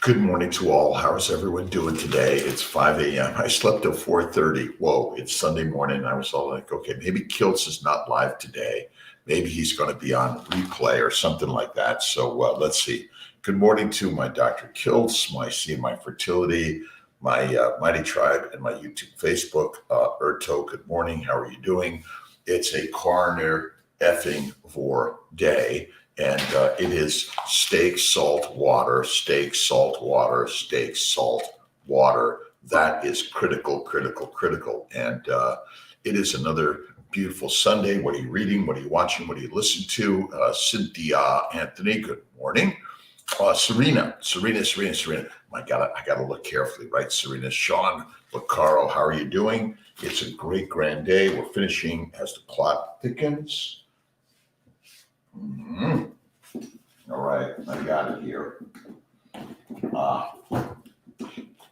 Good morning to all. How's everyone doing today? It's 5 a.m. I slept till 4:30. Whoa, it's Sunday morning. I was all like, okay, maybe Kiltz is not live today. Maybe he's going to be on replay or something like that. So let's see. Good morning to my Dr. Kiltz, my Fertility, my Mighty Tribe, and my YouTube, Facebook. Erto, good morning. How are you doing? It's a Carnivore day. And it is steak, salt, water, steak, salt, water, steak, salt, water. That is critical, critical, critical. And it is another beautiful Sunday. What are you reading? What are you watching? What are you listening to? Cynthia, Anthony, good morning. Serena. I gotta look carefully, right? Serena, Sean, Lucaro, how are you doing? It's a great grand day. We're finishing as the clock thickens. Mm-hmm. All right, I got it here.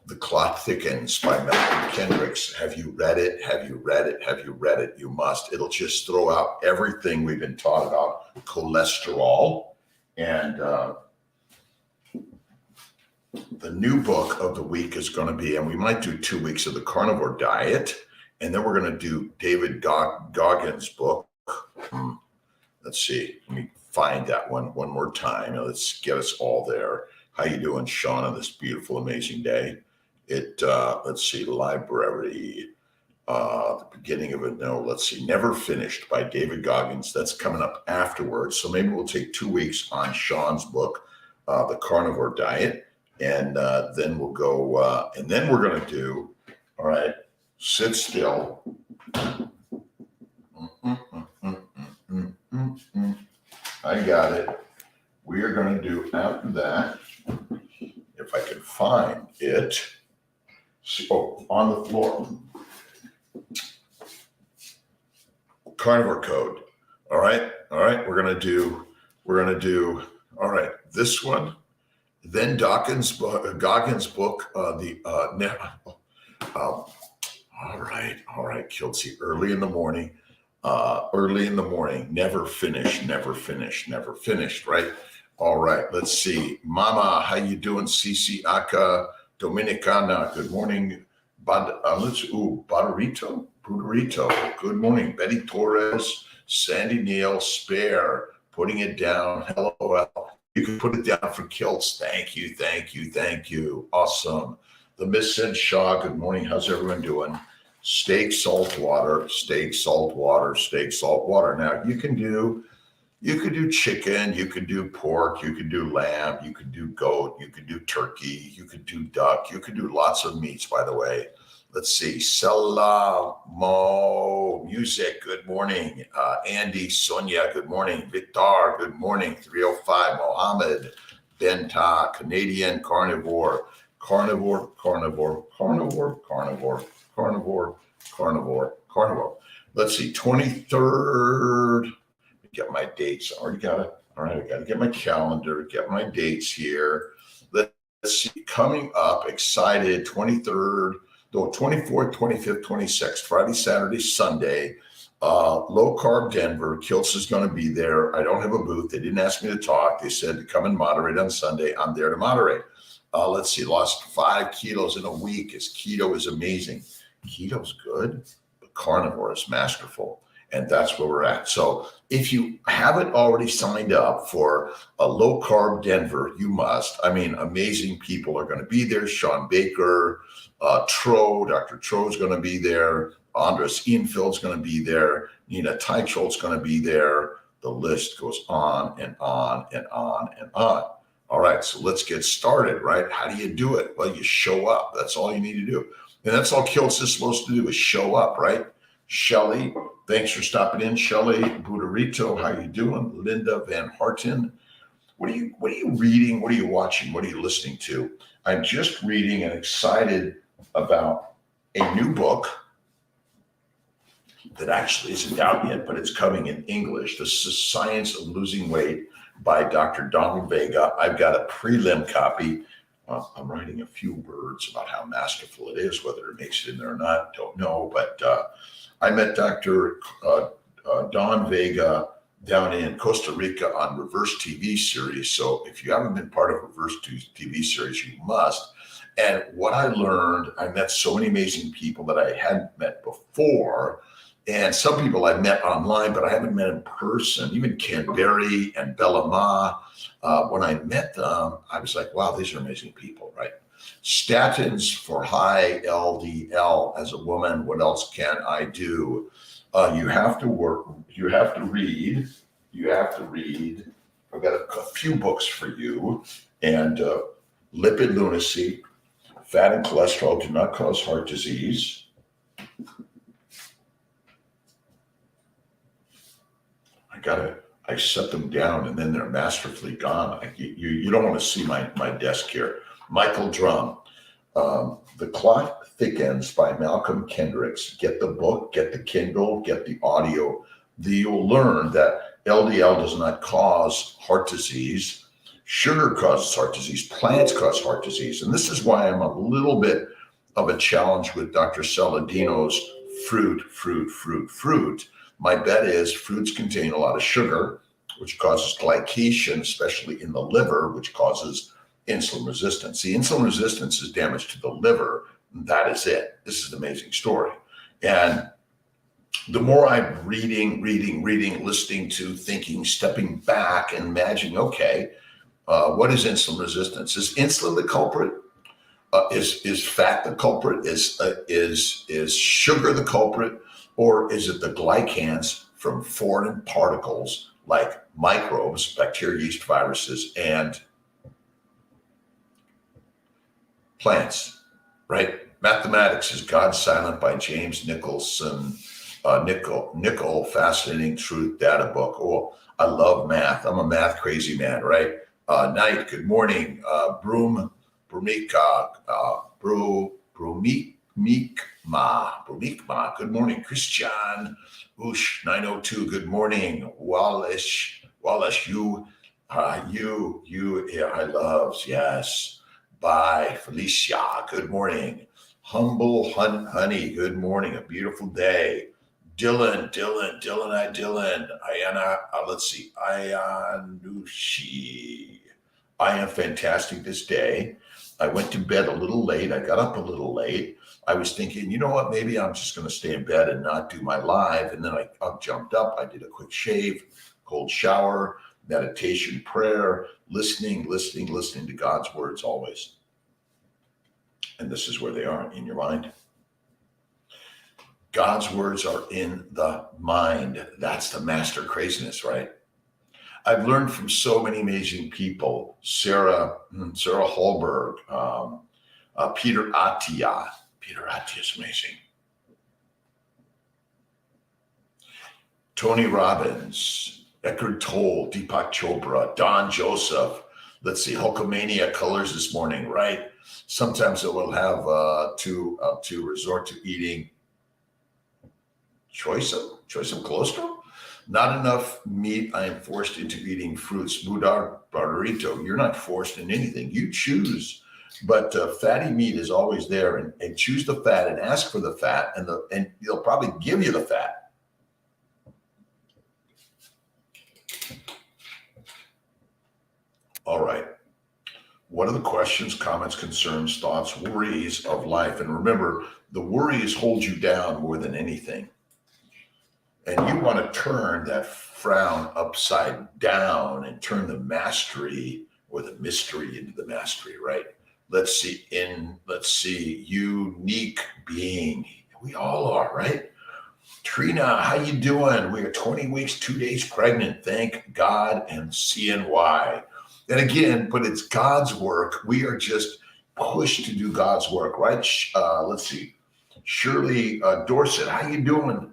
The Clock Thickens by Malcolm Kendricks. Have you read it? Have you read it? Have you read it? You must. It'll just throw out everything we've been taught about cholesterol. And the new book of the week is going to be, and we might do 2 weeks of the Carnivore Diet, and then we're going to do David Goggins' book. Let's see. Let me find that one more time. Let's get us all there. How you doing, Sean, on this beautiful, amazing day? Let's see, library. The beginning of it. No, let's see. Never Finished by David Goggins. That's coming up afterwards. So maybe we'll take 2 weeks on Sean's book, The Carnivore Diet, and then we'll go. And then we're going to do. All right. Sit still. I got it. We are going to do after that, if I can find it. So on the floor. Carnivore code. All right. We're going to do, all right, this one. Then Goggins' book, all right, Kiltz, early in the morning, never finished, right? All right, let's see. Mama, how you doing? Cici Aka, Dominicana, good morning. Buderito, good morning. Betty Torres, Sandy Neal, Spare, putting it down. LOL. You can put it down for Kiltz. Thank you. Awesome. The Miss Sid Shaw, good morning. How's everyone doing? Steak, salt, water, steak, salt, water, steak, salt, water. Now you could do chicken, you could do pork, you could do lamb, you could do goat, you could do turkey, you could do duck, you could do lots of meats, by the way. Let's see. Salamo Music, good morning. Andy, Sonia, good morning. Victor, good morning. 305, Mohammed, Benta, Canadian Carnivore. Let's see, 23rd. Get my dates. I already got it. All right, I got to get my calendar, get my dates here. Let's see, coming up, excited, 23rd, 24th, 25th, 26th, Friday, Saturday, Sunday. Low Carb Denver. Kiltz is going to be there. I don't have a booth. They didn't ask me to talk. They said to come and moderate on Sunday. I'm there to moderate. Let's see, lost 5 kilos in a week. Keto is amazing. Keto's good, but carnivore is masterful. And that's where we're at. So if you haven't already signed up for a low carb Denver, you must. I mean, amazing people are going to be there. Sean Baker, Dr. Tro is going to be there. Andres Ianfield's going to be there. Nina Teicholz's going to be there. The list goes on and on and on and on. All right, so let's get started, right? How do you do it? Well, you show up. That's all you need to do. And that's all Kiltz is supposed to do is show up, right? Shelly, thanks for stopping in. Shelly Buderito, how you doing? Linda Van Harten. What are you reading? What are you watching? What are you listening to? I'm just reading and excited about a new book that actually isn't out yet, but it's coming in English. This is Science of Losing Weight by Dr. Donald Vega. I've got a prelim copy. I'm writing a few words about how masterful it is. Whether it makes it in there or not, don't know. But I met Dr. Don Vega down in Costa Rica on Reverse TV series. So if you haven't been part of Reverse TV series, you must. And what I learned, I met so many amazing people that I hadn't met before. And some people I've met online, but I haven't met in person. Even Ken Berry and Bella Ma. When I met them, I was like, wow, these are amazing people, right? Statins for high LDL. As a woman, what else can I do? You have to work, you have to read. I've got a few books for you. And Lipid Lunacy, Fat and Cholesterol Do Not Cause Heart Disease. I set them down and then they're masterfully gone. You don't want to see my desk here. Michael Drum, The Clock Thickens by Malcolm Kendricks. Get the book, get the Kindle, get the audio. You'll learn that LDL does not cause heart disease. Sugar causes heart disease. Plants cause heart disease. And this is why I'm a little bit of a challenge with Dr. Saladino's fruit. My bet is fruits contain a lot of sugar, which causes glycation, especially in the liver, which causes insulin resistance. See, insulin resistance is damage to the liver. That is it. This is an amazing story. And the more I'm reading, listening to, thinking, stepping back and imagining, okay, what is insulin resistance? Is insulin the culprit? Is fat the culprit? Is sugar the culprit? Or is it the glycans from foreign particles like microbes, bacteria, yeast, viruses, and plants, right? Mathematics is God Silent by James Nicholson. Nickel, Fascinating Truth Data Book. Oh, I love math. I'm a math crazy man, right? Night, good morning. Brumika, good morning. Christian, Ush, 902, good morning. Wallace, you, yeah, I loves, yes. Bye, Felicia, good morning. Humble Honey, good morning, a beautiful day. Dylan, Ayana, let's see, Ayanushi. I am fantastic this day. I went to bed a little late. I got up a little late. I was thinking, you know what, maybe I'm just going to stay in bed and not do my live. And then I jumped up. I did a quick shave, cold shower, meditation, prayer, listening to God's words always. And this is where they are in your mind. God's words are in the mind. That's the master craziness, right? I've learned from so many amazing people. Sarah Holberg, Peter Attia. Peter Attia is amazing. Tony Robbins, Eckhart Tolle, Deepak Chopra, Don Joseph. Let's see, Hulkamania colors this morning, right? Sometimes it will have to resort to eating choice of cholesterol. Not enough meat. I am forced into eating fruits. Budar Barbarito, you're not forced in anything. You choose. But fatty meat is always there, and choose the fat and ask for the fat, and they'll probably give you the fat. All right. What are the questions, comments, concerns, thoughts, worries of life? And remember, the worries hold you down more than anything. And you want to turn that frown upside down and turn the mastery or the mystery into the mastery, right? Let's see, unique being. We all are, right? Trina, how you doing? We are 20 weeks, 2 days pregnant. Thank God and CNY. And again, but it's God's work. We are just pushed to do God's work, right? Let's see. Shirley Dorset, how you doing?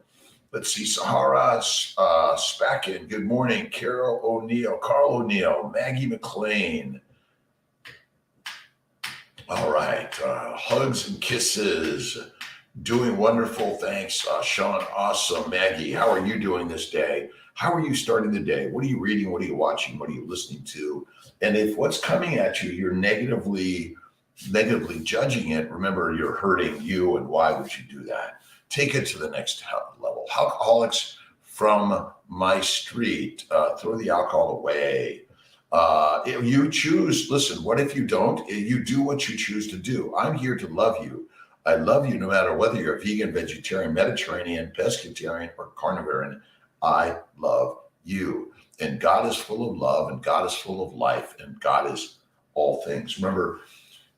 Let's see, Sahara Spacken, good morning. Carl O'Neill, Maggie McLean. All right, hugs and kisses. Doing wonderful, thanks. Sean, awesome. Maggie, how are you doing this day? How are you starting the day? What are you reading? What are you watching? What are you listening to? And if what's coming at you, you're negatively judging it, remember you're hurting you, and why would you do that? Take it to the next level. Alcoholics from my street. Throw the alcohol away. If you choose, listen, what if you don't? You do what you choose to do. I'm here to love you. I love you no matter whether you're vegan, vegetarian, Mediterranean, pescatarian, or carnivore. I love you. And God is full of love, and God is full of life, and God is all things. Remember,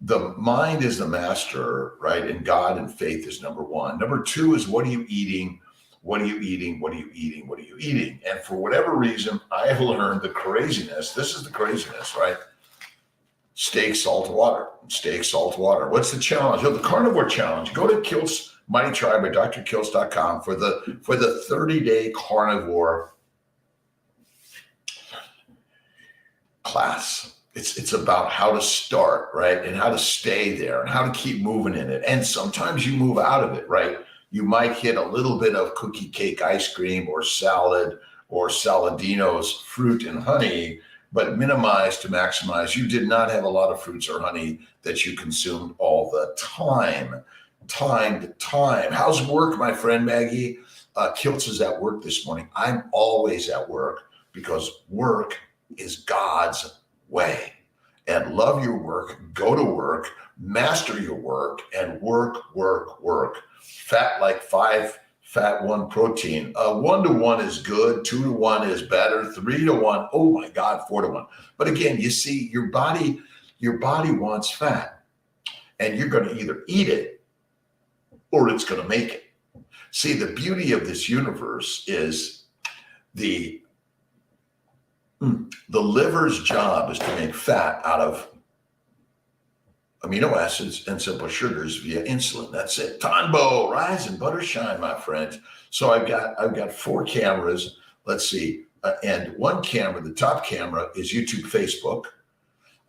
the mind is the master, right? And God and faith is number one. Number two is, what are you eating? What are you eating? What are you eating? What are you eating? And for whatever reason, I have learned the craziness. This is the craziness, right? Steak, salt, water. Steak, salt, water. What's the challenge? Oh, the carnivore challenge. Go to Kiltz Mighty Tribe by Dr.Kiltz.com for the 30-day carnivore class. It's about how to start, right? And how to stay there and how to keep moving in it. And sometimes you move out of it, right? You might hit a little bit of cookie cake ice cream or salad or Saladino's fruit and honey, but minimize to maximize. You did not have a lot of fruits or honey that you consumed all the time. Time to time. How's work, my friend Maggie? Kiltz is at work this morning. I'm always at work because work is God's way. And love your work, go to work, master your work, and work, work, work. Fat like 5, fat 1 protein. 1 to 1 is good, 2 to 1 is better, 3 to 1, oh my God, 4 to 1. But again, you see, your body wants fat, and you're going to either eat it or it's going to make it. See, the beauty of this universe is the liver's job is to make fat out of amino acids and simple sugars via insulin. That's it. Tonbo, rise and butter shine, my friends. So I've got 4 cameras. Let's see. And one camera, the top camera, is YouTube, Facebook,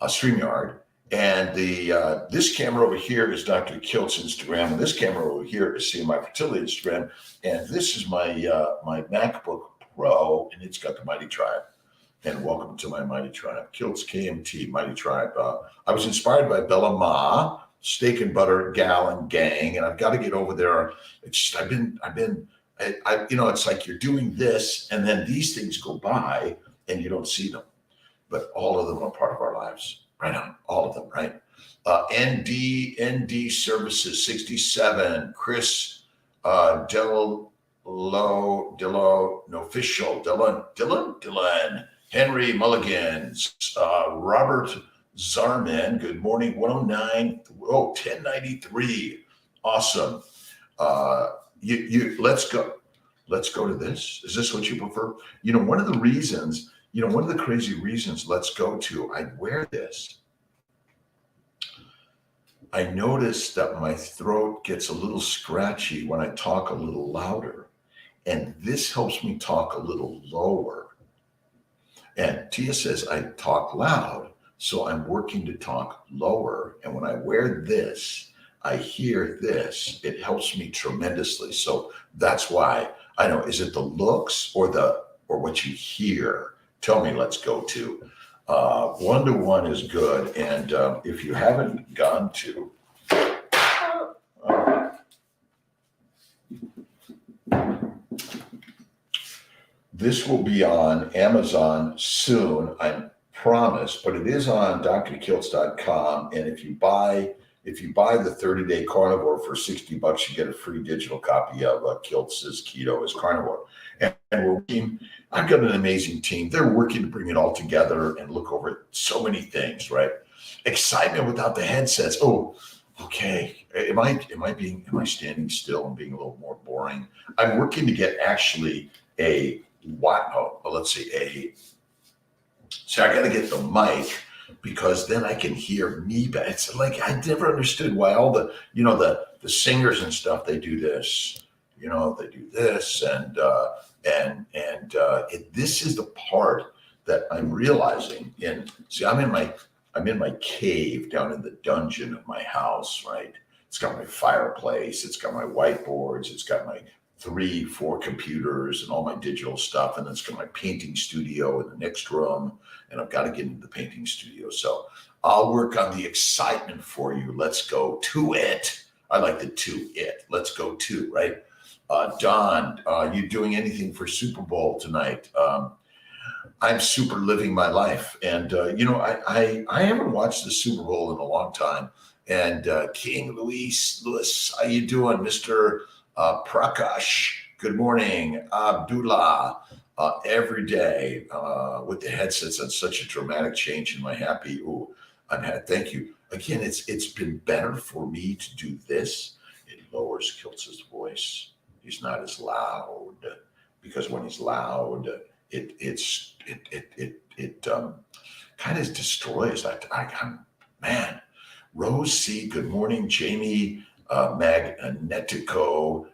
StreamYard. And this camera over here is Dr. Kiltz Instagram. And this camera over here is seeing my Fertility Instagram. And this is my MacBook Pro, and it's got the Mighty Tribe. And welcome to my Mighty Tribe, Kiltz KMT Mighty Tribe. I was inspired by Bella Ma, Steak and Butter Gal and Gang, and I've got to get over there. It's just, I've been, it's like you're doing this, and then these things go by, and you don't see them, but all of them are part of our lives, right on, all of them, right? ND Services 67, Chris Dylan, Henry Mulligans, Robert Zarman, good morning, 1093, awesome. Let's go to this. Is this what you prefer? One of the reasons, one of the crazy reasons let's go to, I wear this. I notice that my throat gets a little scratchy when I talk a little louder, and this helps me talk a little lower. And Tia says I talk loud, so I'm working to talk lower. And when I wear this, I hear this. It helps me tremendously. So that's why I know. Is it the looks or what you hear? Tell me. Let's go to 1 to 1 is good. And if you haven't gone to this will be on Amazon soon, I promise, but it is on drkiltz.com. And if you buy the 30-day carnivore for $60, you get a free digital copy of Kiltz's Keto is Carnivore. And we're working, I've got an amazing team. They're working to bring it all together and look over so many things, right? Excitement without the headsets. Oh, okay. Am I standing still and being a little more boring? I'm working to get actually I got to get the mic, because then I can hear me better. It's like I never understood why all the singers and stuff, they do this, they do this, and this is the part that I'm realizing. I'm in my cave down in the dungeon of my house, right? It's got my fireplace, it's got my whiteboards, it's got my 3-4 computers and all my digital stuff. And then it's got my painting studio in the next room. And I've got to get into the painting studio. So I'll work on the excitement for you. Let's go to it. I like the to it. Let's go to, right? Don, you doing anything for Super Bowl tonight? I'm super living my life. And, I haven't watched the Super Bowl in a long time. And King Lewis, how you doing? Mr. Prakash, good morning. Abdullah, every day with the headsets on, such a dramatic change in my happy. Thank you. Again, it's been better for me to do this. It lowers Kiltz's voice. He's not as loud, because when he's loud, it kind of destroys. Man. Rose C, good morning. Jamie Netico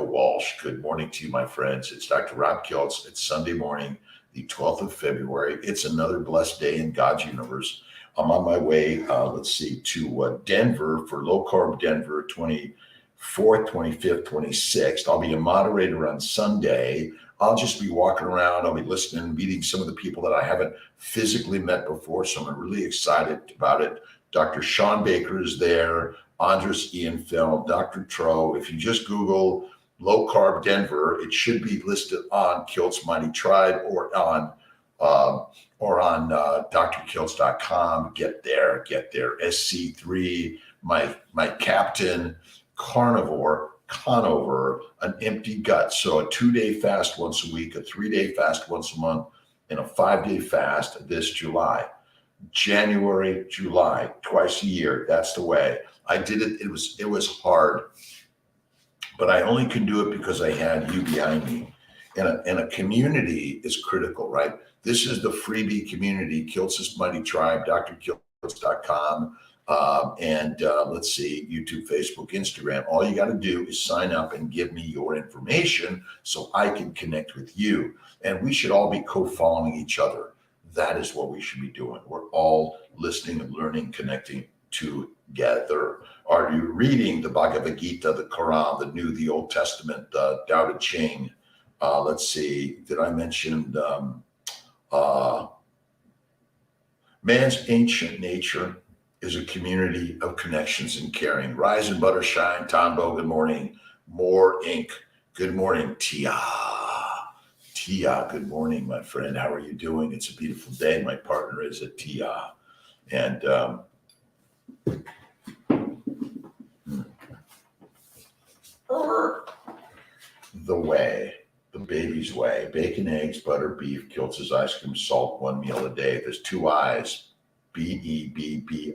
Walsh, good morning to you, my friends. It's Dr. Rob Kiltz. It's Sunday morning, the 12th of February. It's another blessed day in God's universe. I'm on my way, to Denver for Low Carb Denver, 24th, 25th, 26th. I'll be a moderator on Sunday. I'll just be walking around. I'll be listening, meeting some of the people that I haven't physically met before. So I'm really excited about it. Dr. Sean Baker is there. Andres Ian Film, Dr. Tro. If you just Google Low Carb Denver, it should be listed on Kiltz Mighty Tribe or on drkiltz.com. Get there. SC3, my captain, Carnivore, an empty gut. So a 2-day fast once a week, a 3-day fast once a month, and a 5-day fast this July. January, July, twice a year. That's the way I did it. It was hard, but I only can do it because I had you behind me. And a community is critical, right? This is the freebie community, Kiltz's Mighty Tribe, drkiltz.com. YouTube, Facebook, Instagram. All you got to do is sign up and give me your information so I can connect with you. And we should all be co-following each other. That is what we should be doing. We're all listening and learning, connecting together. Are you reading the Bhagavad Gita, the Quran, the Old Testament, Tao Te Ching? Let's see. Did I mention man's ancient nature is a community of connections and caring. Rise and butter shine. Tombo, good morning. More Inc. Good morning. Tia, good morning, my friend. How are you doing? It's a beautiful day. My partner is a Tia. And the baby's way. Bacon, eggs, butter, beef, Kiltz's ice cream, salt, 1 meal a day. There's 2 I's. BEBBIS.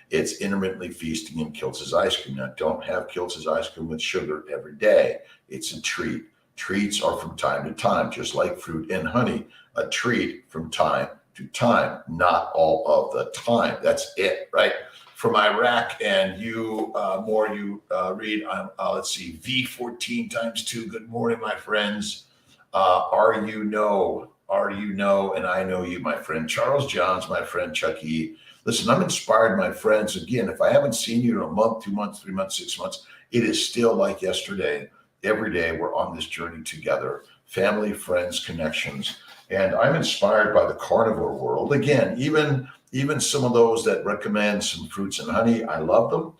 It's intermittently feasting in Kiltz's ice cream. Now, don't have Kiltz's ice cream with sugar every day. It's a treat. Treats are from time to time, just like fruit and honey. A treat from time to time, not all of the time. That's it, right? From Iraq, and you read on, let's see, V14 times 2. Good morning, my friends. And I know you, my friend. Charles Johns, my friend Chucky. Listen, I'm inspired, my friends. Again, if I haven't seen you in a month, 2 months, 3 months, 6 months, it is still like yesterday. Every day we're on this journey together. Family, friends, connections. And I'm inspired by the carnivore world. Again, even some of those that recommend some fruits and honey, I love them.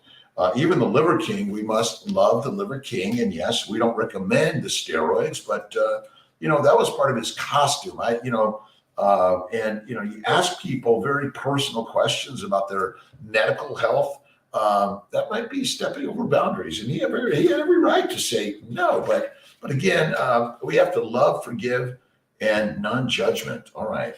Even the Liver King, we must love the Liver King. And yes, we don't recommend the steroids, but that was part of his costume. You ask people very personal questions about their medical health. That might be stepping over boundaries, and he had every right to say no. But again, we have to love, forgive, and non-judgment. All right.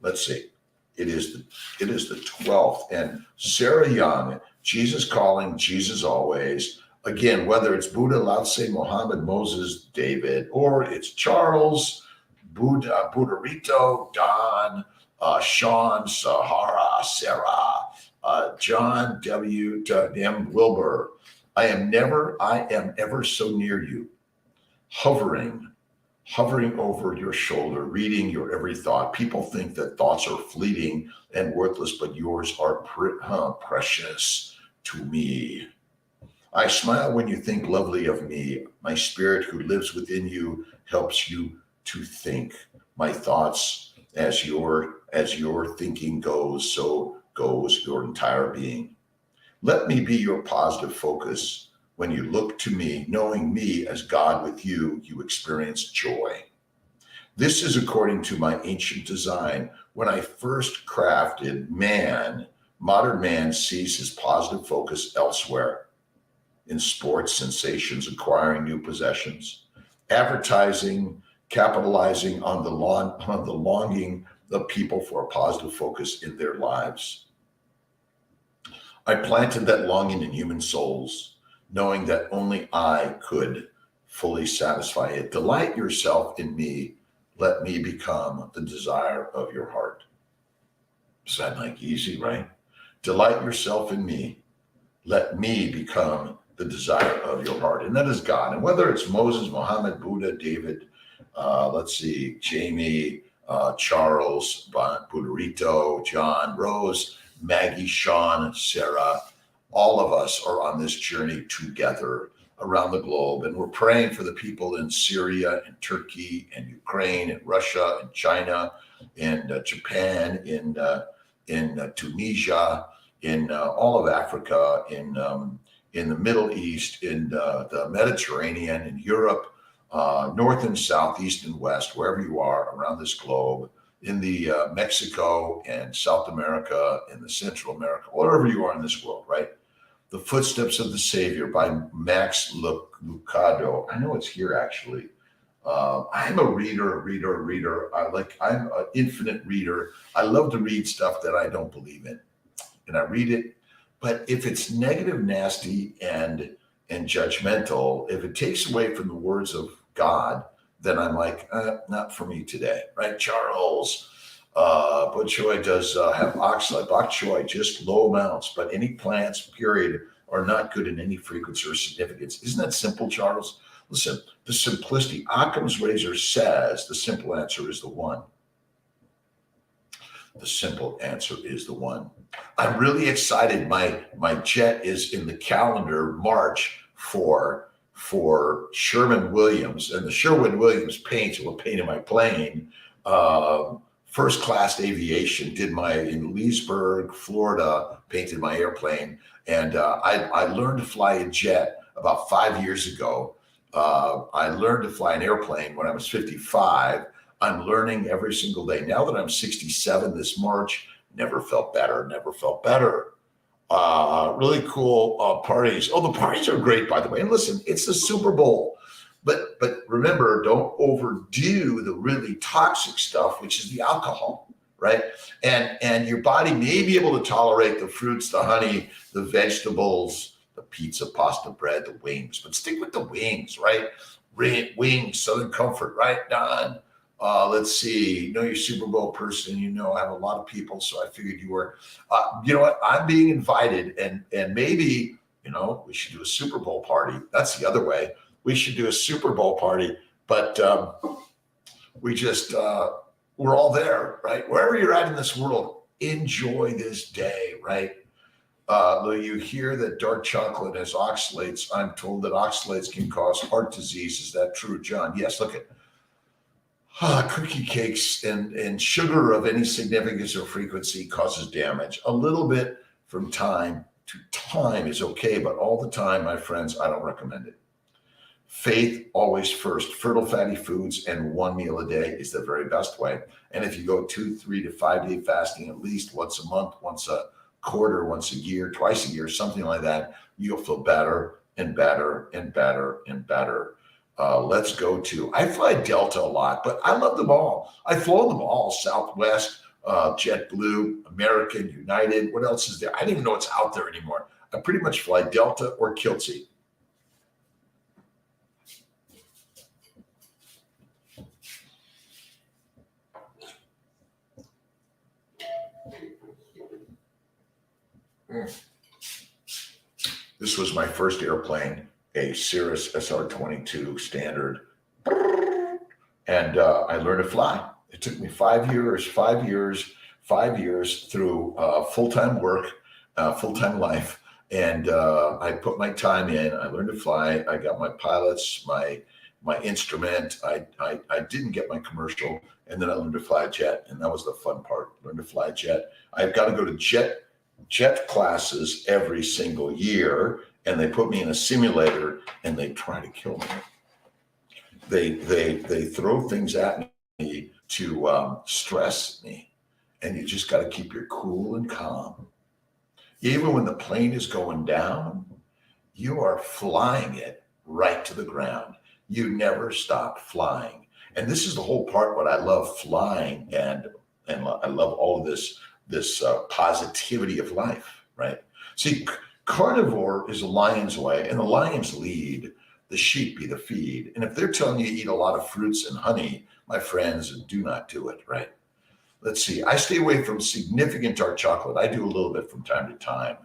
Let's see. It is the 12th, and Sarah Young, Jesus calling, Jesus always. Again, whether it's Buddha, Lao Tse, Muhammad, Moses, David, or it's Charles, Buddharito, Don, Sean, Sahara, Sarah, John W. M. Wilbur. I am ever so near you, hovering over your shoulder, reading your every thought. People think that thoughts are fleeting and worthless, but yours are precious to me. I smile when you think lovely of me. My spirit who lives within you helps you to think. My thoughts, as your thinking goes, so goes your entire being. Let me be your positive focus. When you look to me, knowing me as God with you, you experience joy. This is according to my ancient design. When I first crafted man, modern man sees his positive focus elsewhere, in sports, sensations, acquiring new possessions, advertising, capitalizing on the longing of people for a positive focus in their lives. I planted that longing in human souls, knowing that only I could fully satisfy it. Delight yourself in me. Let me become the desire of your heart. Is that like easy, right? Delight yourself in me. Let me become the desire of your heart. And that is God. And whether it's Moses, Muhammad, Buddha, David, Jamie, Charles, Buddharito, John, Rose, Maggie, Sean, Sarah, all of us are on this journey together around the globe. And we're praying for the people in Syria and Turkey and Ukraine and Russia and China and Japan, in Tunisia, in all of Africa, in the Middle East, in the Mediterranean, in Europe, North and South, East and West, wherever you are around this globe, in the Mexico and South America, in the Central America, wherever you are in this world, right? The Footsteps of the Savior by Max Lucado. I know it's here actually. I'm a reader. I'm an infinite reader. I love to read stuff that I don't believe in, and I read it. But if it's negative, nasty, and judgmental, if it takes away from the words of God, then I'm like, not for me today, right? Charles, bok choy does have oxalate. Bok choy, just low amounts, but any plants, period, are not good in any frequency or significance. Isn't that simple, Charles? Listen, the simplicity. Occam's razor says the simple answer is the one. The simple answer is the one. I'm really excited. My jet is in the calendar March for Sherwin-Williams, and the Sherwin-Williams paints will paint in my plane. First Class Aviation did in Leesburg, Florida, painted my airplane. And I learned to fly a jet about 5 years ago. I learned to fly an airplane when I was 55. I'm learning every single day. Now that I'm 67 this March, never felt better. Really cool parties. Oh, the parties are great, by the way. And listen, it's the Super Bowl. But remember, don't overdo the really toxic stuff, which is the alcohol, right? And your body may be able to tolerate the fruits, the honey, the vegetables, the pizza, pasta, bread, the wings. But stick with the wings, right? Wings, Southern Comfort, right, Don? Let's see. You know, you're a Super Bowl person. You know, I have a lot of people, so I figured you were. You know what? I'm being invited, and maybe, you know, we should do a Super Bowl party. That's the other way. We should do a Super Bowl party, but we're all there, right? Wherever you're at in this world, enjoy this day, right? You hear that dark chocolate has oxalates. I'm told that oxalates can cause heart disease. Is that true, John? Yes. Look at cookie cakes and sugar of any significance or frequency causes damage. A little bit from time to time is okay, but all the time, my friends, I don't recommend it. Faith always first. Fertile fatty foods and one meal a day is the very best way. And if you go 2, 3 to 5 day fasting, at least once a month, once a quarter, once a year, twice a year, something like that, you'll feel better and better and better and better. Let's go to, I fly Delta a lot, but I love them all. I've flown them all, Southwest, JetBlue, American, United. What else is there? I don't even know what's out there anymore. I pretty much fly Delta or Kiltz. This was my first airplane, a Cirrus SR-22 standard. And I learned to fly. It took me 5 years through full-time work, full-time life. And I put my time in. I learned to fly. I got my pilots, my instrument. I didn't get my commercial. And then I learned to fly a jet. And that was the fun part, learn to fly a jet. I've got to go to jet classes every single year. and they put me in a simulator and they try to kill me. They throw things at me to stress me, and you just got to keep your cool and calm. Even when the plane is going down, you are flying it right to the ground. You never stop flying. And this is the whole part what I love flying, and I love all of this positivity of life, right? See, carnivore is a lion's way, and the lions lead, the sheep be the feed. And if they're telling you to eat a lot of fruits and honey, my friends, do not do it, right? Let's see. I stay away from significant dark chocolate. I do a little bit from time to time.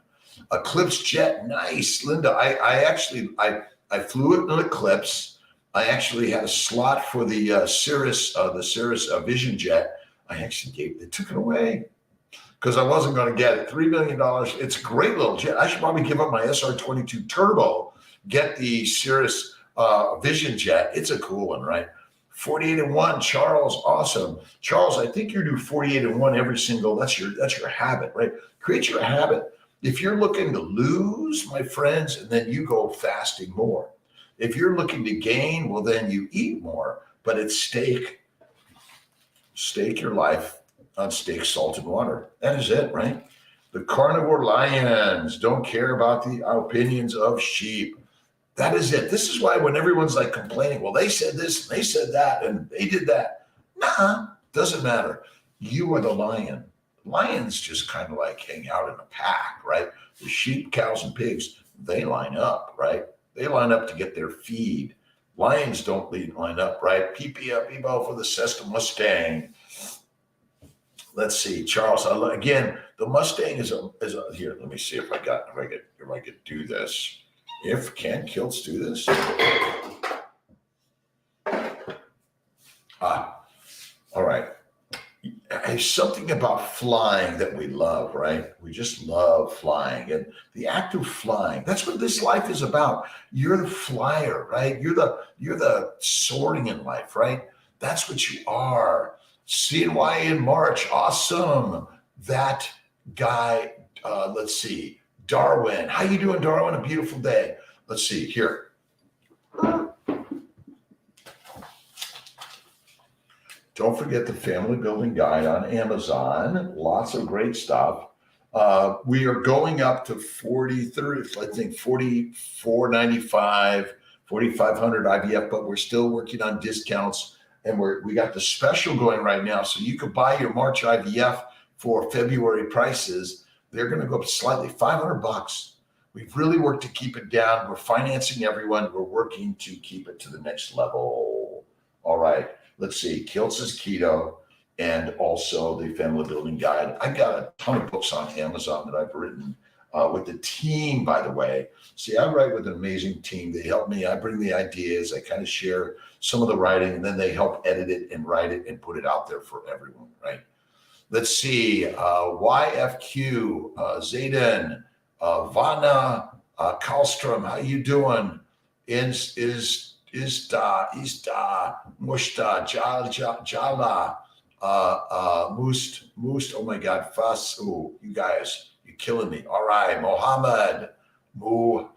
Eclipse jet, nice, Linda. I flew it in an Eclipse. I actually had a slot for the Cirrus Vision Jet. They took it away because I wasn't going to get it. $3 million. It's a great little jet. I should probably give up my SR-22 Turbo, get the Cirrus Vision Jet. It's a cool one, right? 48-1, Charles, awesome. Charles, I think you do 48-1 every single, that's your habit, right? Create your habit. If you're looking to lose, my friends, and then you go fasting more. If you're looking to gain, well, then you eat more, but it's steak. Stake your life on steak, salt, and water. That is it, right? The carnivore lions don't care about the opinions of sheep. That is it. This is why when everyone's like complaining, well, they said this, and they said that, and they did that. Nah, doesn't matter. You are the lion. Lions just kind of like hang out in a pack, right? The sheep, cows, and pigs, they line up, right? They line up to get their feed. Lions don't line up, right? Peebo for the Cessna Mustang. Let's see, Charles. Again, the Mustang is a here. Let me see if I could do this. Can Kiltz do this? All right. There's something about flying that we love, right? We just love flying, and the act of flying. That's what this life is about. You're the flyer, right? You're the soaring in life, right? That's what you are. CNY in March, awesome. That guy. Let's see. Darwin, how you doing, Darwin? A beautiful day. Let's see here. Don't forget the Family Building Guide on Amazon. Lots of great stuff. We are going up to 44.95, 4,500 IVF, but we're still working on discounts, and we got the special going right now. So you could buy your March IVF for February prices. They're going to go up slightly, $500. We've really worked to keep it down. We're financing everyone. We're working to keep it to the next level. All right. Let's see. Kiltz's Keto and also the Family Building Guide. I got a ton of books on Amazon that I've written with the team, by the way. See, I write with an amazing team. They help me. I bring the ideas. I kind of share some of the writing, and then they help edit it and write it and put it out there for everyone, right? Let's see. YFQ, Zayden, Vanna, Karlstrom, how you doing? Ista, Mushta, Jala, Must, oh my God, Fasu, you guys, you're killing me. All right, Muhammad, all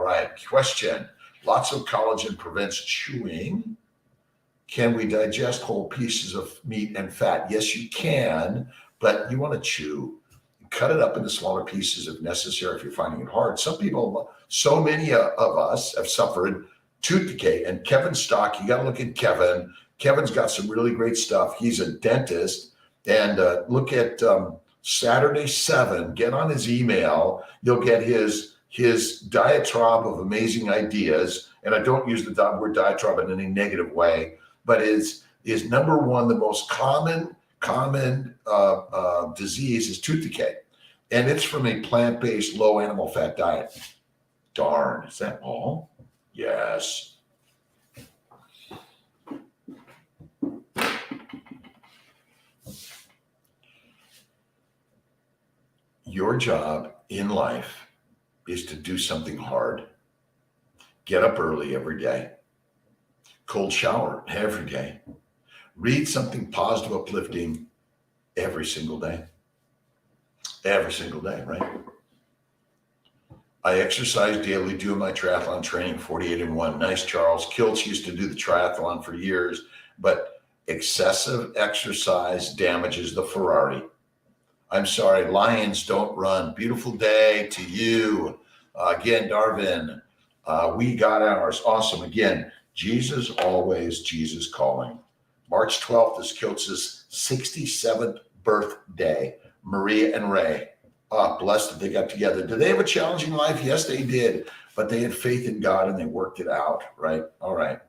right, question. Lots of collagen prevents chewing. Can we digest whole pieces of meat and fat? Yes, you can, but you want to chew. Cut it up into smaller pieces if necessary if you're finding it hard. Some people, so many of us have suffered tooth decay. And Kevin Stock, you got to look at Kevin. Kevin's got some really great stuff. He's a dentist. And look at Saturday 7. Get on his email. You'll get his diatribe of amazing ideas. And I don't use the word diatribe in any negative way, but is number one, the most common disease is tooth decay. And it's from a plant-based low animal fat diet. Darn, is that all? Yes. Your job in life is to do something hard. Get up early every day. Cold shower every day. Read something positive, uplifting every single day. Every single day, right? I exercise daily, doing my triathlon training, 48 and 1. Nice, Charles. Kiltz used to do the triathlon for years, but excessive exercise damages the Ferrari. I'm sorry, lions don't run. Beautiful day to you. Again, Darvin, we got ours. Awesome. Again, Jesus always, Jesus calling. March 12th is Kiltz's 67th birthday. Maria and Ray. Blessed that they got together. Did they have a challenging life? Yes, they did. But they had faith in God and they worked it out, right? All right.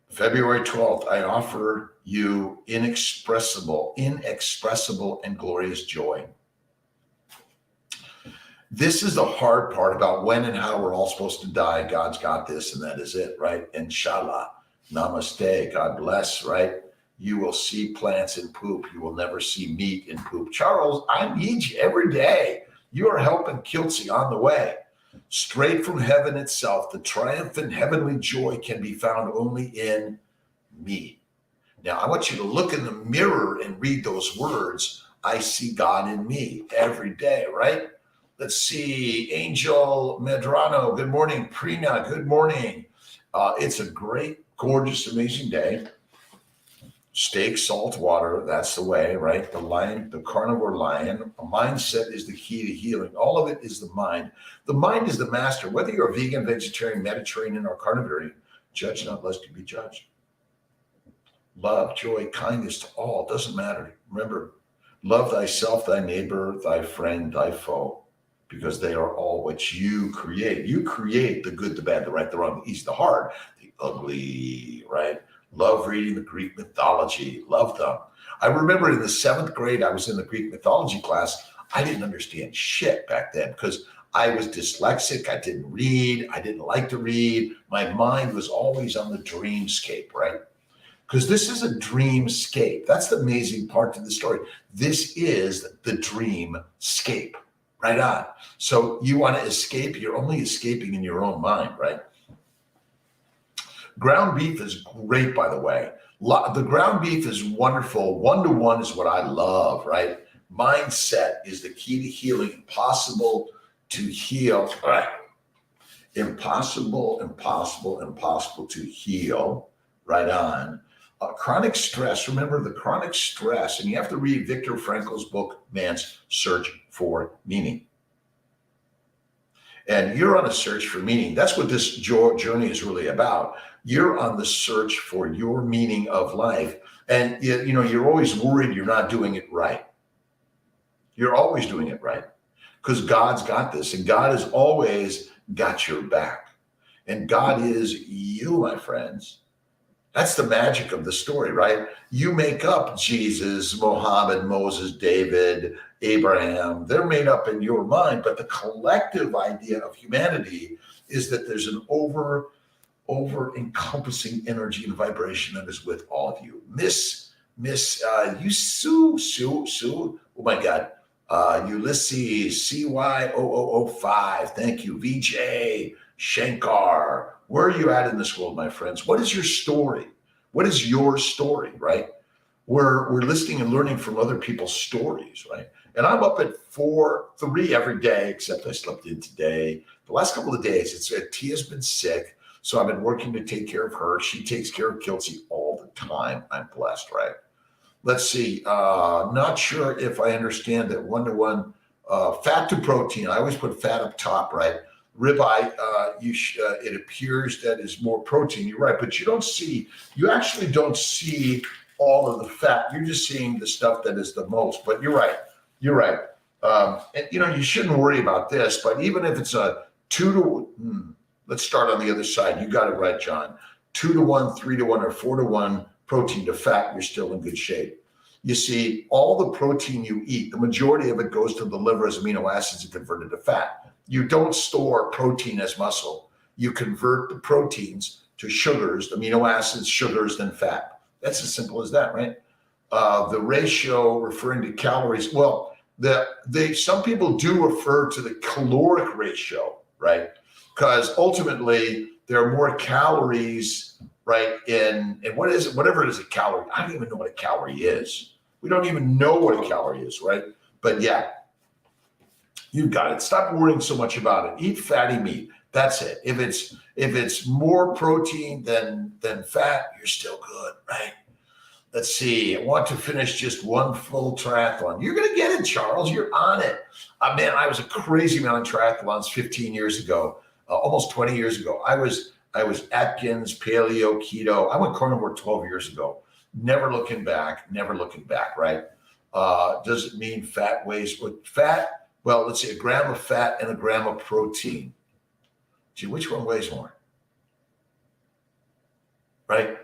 February 12th, I offer you inexpressible and glorious joy. This is the hard part about when and how we're all supposed to die. God's got this, and that is it, right? Inshallah. Namaste. God bless, right? You will see plants in poop. You will never see meat in poop. Charles, I need you every day. You are helping Kiltzy on the way. Straight from heaven itself, the triumphant heavenly joy can be found only in me. Now, I want you to look in the mirror and read those words. I see God in me every day, right? Let's see. Angel Medrano, good morning. Prina, good morning. It's a great, gorgeous, amazing day. Steak, salt, water, that's the way, right? The lion, the carnivore lion. A mindset is the key to healing. All of it is the mind. The mind is the master. Whether you're a vegan, vegetarian, Mediterranean, or carnivore, judge not lest you be judged. Love, joy, kindness to all. Doesn't matter. Remember, love thyself, thy neighbor, thy friend, thy foe, because they are all what you create. You create the good, the bad, the right, the wrong, the easy, the hard, the ugly, right? Love reading the Greek mythology. Love them. I remember in the 7th grade, I was in the Greek mythology class. I didn't understand shit back then because I was dyslexic. I didn't read. I didn't like to read. My mind was always on the dreamscape, right? Because this is a dreamscape. That's the amazing part of the story. This is the dreamscape. Right on. So you want to escape, you're only escaping in your own mind, right? Ground beef is great, by the way. The ground beef is wonderful. 1-to-1 is what I love, right? Mindset is the key to healing. Impossible to heal. Right. Impossible to heal. Right on. Chronic stress. Remember the chronic stress, and you have to read Viktor Frankl's book, Man's Search for Meaning. And you're on a search for meaning. That's what this journey is really about. You're on the search for your meaning of life. And you know, you're always worried you're not doing it right. You're always doing it right because God's got this, and God has always got your back. And God is you, my friends. That's the magic of the story, right? You make up Jesus, Muhammad, Moses, David, Abraham. They're made up in your mind, but the collective idea of humanity is that there's an over encompassing energy and vibration that is with all of you. You Sue. Oh my God. Ulysses, CY0005. Thank you. VJ, Shankar. Where are you at in this world, my friends? What is your story? What is your story, right? We're listening and learning from other people's stories, right? And I'm up at 4-3 every day, except I slept in today. The last couple of days, Tia's been sick, so I've been working to take care of her. She takes care of Kiltzy all the time. I'm blessed, right? Let's see. Not sure if I understand that 1-to-1 fat to protein. I always put fat up top, right? Ribeye, it appears that is more protein. You're right, but you actually don't see all of the fat. You're just seeing the stuff that is the most. But you're right. And you shouldn't worry about this. But even if it's a 2-to-1, let's start on the other side. You got it right, John. 2-to-1, 3-to-1, or 4-to-1 protein to fat. You're still in good shape. You see, all the protein you eat, the majority of it goes to the liver as amino acids and converted to fat. You don't store protein as muscle. You convert the proteins to sugars, amino acids, sugars, then fat. That's as simple as that, right? The ratio referring to calories, well, some people do refer to the caloric ratio, right? Because ultimately there are more calories, right? In what is it? Whatever it is, a calorie. I don't even know what a calorie is. We don't even know what a calorie is, right? But yeah, You got it. Stop worrying so much about it. Eat fatty meat. That's it. If it's more protein than fat, you're still good, right? Let's see. I want to finish just one full triathlon. You're going to get it, Charles. You're on it. Man, I was a crazy man on triathlons 15 years ago, almost 20 years ago. I was Atkins, paleo, keto. I went carnivore 12 years ago. Never looking back, right? Does it mean fat weighs what fat? Well, let's say a gram of fat and a gram of protein. Gee, which one weighs more? Right?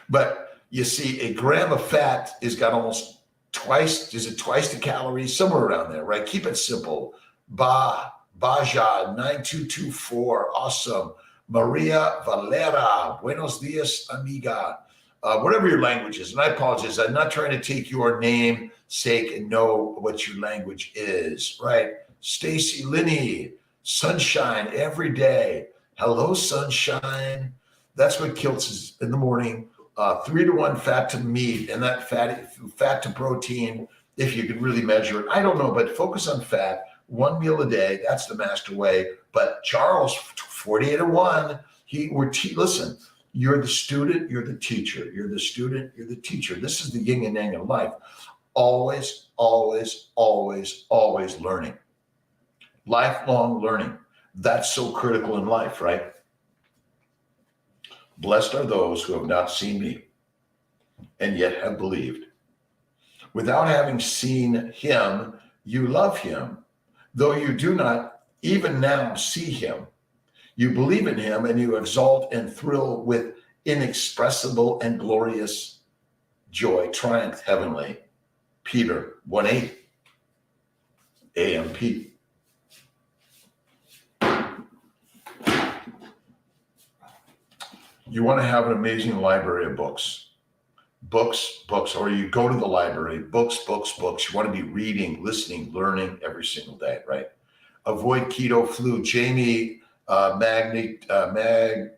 But you see, a gram of fat has got almost twice the calories? Somewhere around there, right? Keep it simple. Baja 9224, awesome. Maria Valera, buenos dias, amiga. Whatever your language is, and I apologize, I'm not trying to take your name sake and know what your language is, right? Stacy Linney, sunshine every day. Hello, sunshine. That's what Kiltz is in the morning. 3-to-1 fat to meat, and that fat to protein, if you could really measure it. I don't know, but focus on fat. 1 meal a day, that's the master way. But Charles, 48-to-1, listen, you're the student, you're the teacher. You're the student, you're the teacher. This is the yin and yang of life. Always, always, always, always learning. Lifelong learning. That's so critical in life, right? Blessed are those who have not seen me and yet have believed. Without having seen him, you love him. Though you do not even now see him, you believe in him and you exalt and thrill with inexpressible and glorious joy, triumph heavenly. Peter 1:8, AMP. You want to have an amazing library of books, or you go to the library, books. You want to be reading, listening, learning every single day, right? Avoid keto flu. Jamie Magnetico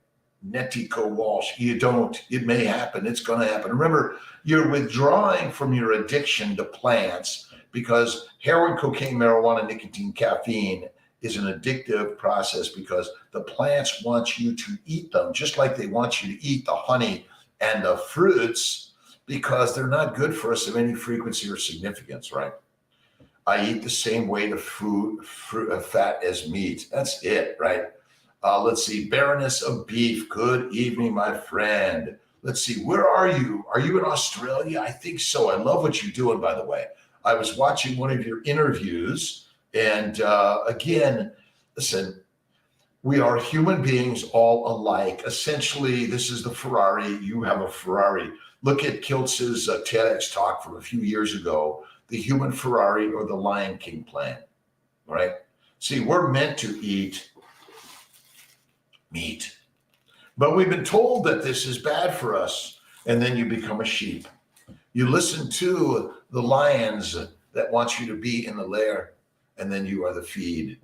Walsh. You don't. It may happen. It's going to happen. Remember, you're withdrawing from your addiction to plants because heroin, cocaine, marijuana, nicotine, caffeine is an addictive process because the plants want you to eat them, just like they want you to eat the honey and the fruits, because they're not good for us of any frequency or significance, right? I eat the same weight of fat as meat. That's it, right? Let's see, Baroness of Beef. Good evening, my friend. Let's see, where are you? Are you in Australia? I think so. I love what you're doing, by the way. I was watching one of your interviews. And again, listen, we are human beings all alike. Essentially, this is the Ferrari. You have a Ferrari. Look at Kiltz's TEDx talk from a few years ago, the human Ferrari or the Lion King plan, right? See, we're meant to eat meat, but we've been told that this is bad for us. And then you become a sheep. You listen to the lions that want you to be in the lair. And then you are the feed.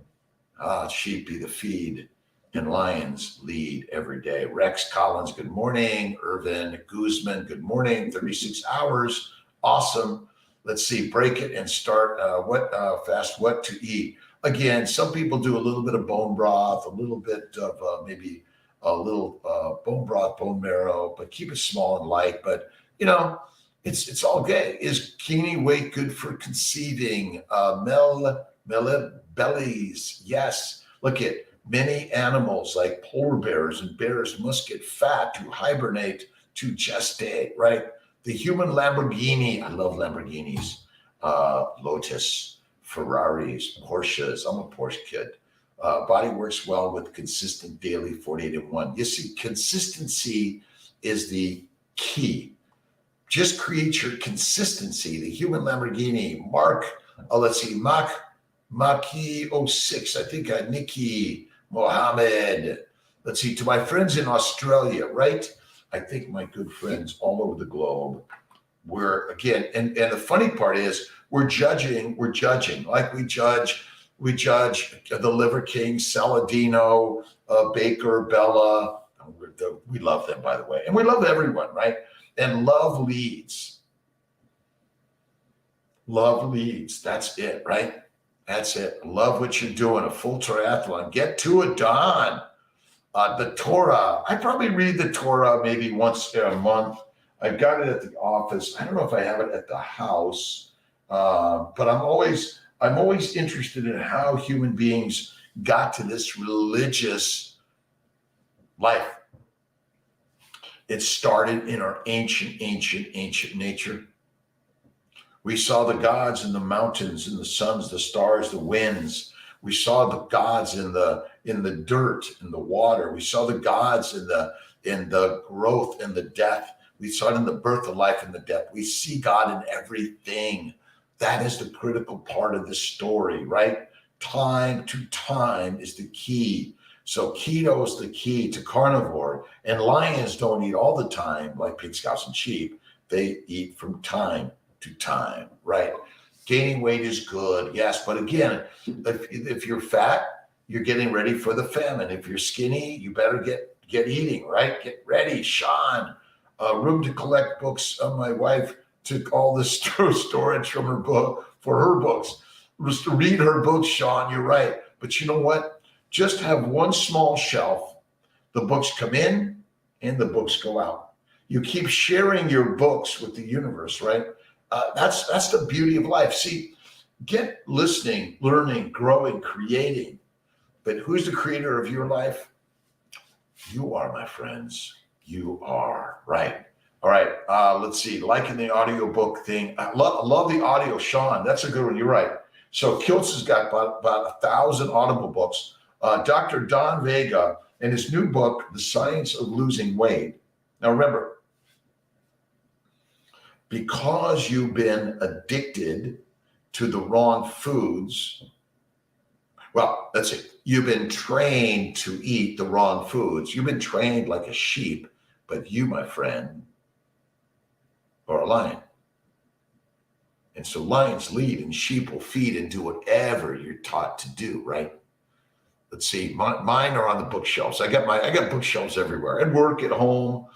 Sheep be the feed, and lions lead every day. Rex Collins, good morning. Irvin Guzman, good morning. 36 hours, awesome. Let's see, break it and start what to eat. Again, some people do a little bit of bone broth, a little bit of maybe a little bone broth, bone marrow, but keep it small and light. But, you know, it's all gay. Is gaining weight good for conceiving? Bellies, yes. Look at many animals like polar bears and bears must get fat to hibernate, to gestate, right? The human Lamborghini, I love Lamborghinis, Lotus, Ferraris, Porsches. I'm a Porsche kid. Body works well with consistent daily 48-1. You see, consistency is the key. Just create your consistency. The human Lamborghini, Maki 06, I think Nikki Mohammed. Let's see, to my friends in Australia, right? I think my good friends all over the globe, we're again, and the funny part is we're judging, like we judge the Liver King, Saladino, Baker, Bella. We love them, by the way. And we love everyone, right? And love leads. Love leads. That's it, right? That's it. Love what you're doing. A full triathlon. Get to it, Don. The Torah. I probably read the Torah maybe once a month. I've got it at the office. I don't know if I have it at the house, but I'm always interested in how human beings got to this religious life. It started in our ancient nature. We saw the gods in the mountains, in the suns, the stars, the winds. We saw the gods in the dirt, in the water. We saw the gods in the growth and the death. We saw it in the birth of life and the death. We see God in everything. That is the critical part of the story, right? Time to time is the key. So keto is the key to carnivore. And lions don't eat all the time like pigs, cows, and sheep. They eat from time to time, right? Gaining weight is good, yes. But again, if you're fat, you're getting ready for the famine. If you're skinny, you better get eating, right? Get ready, Sean. Room to collect books. My wife took all the storage from her book for her books. Just to read her books, Sean, you're right. But you know what? Just have one small shelf. The books come in and the books go out. You keep sharing your books with the universe, right? That's the beauty of life. See, get listening, learning, growing, creating. But who's the creator of your life? You are, my friends. You are, right? All right, let's see. Liking the audiobook thing. I love the audio, Sean. That's a good one. You're right. So Kiltz has got about 1,000 audible books. Dr. Don Vega and his new book, The Science of Losing Weight. Now remember, because you've been addicted to the wrong foods, well, that's it. You've been trained to eat the wrong foods. You've been trained like a sheep, but you, my friend, are a lion. And so lions lead and sheep will feed and do whatever you're taught to do, right? Let's see, mine are on the bookshelves. I got bookshelves everywhere, at work, at home,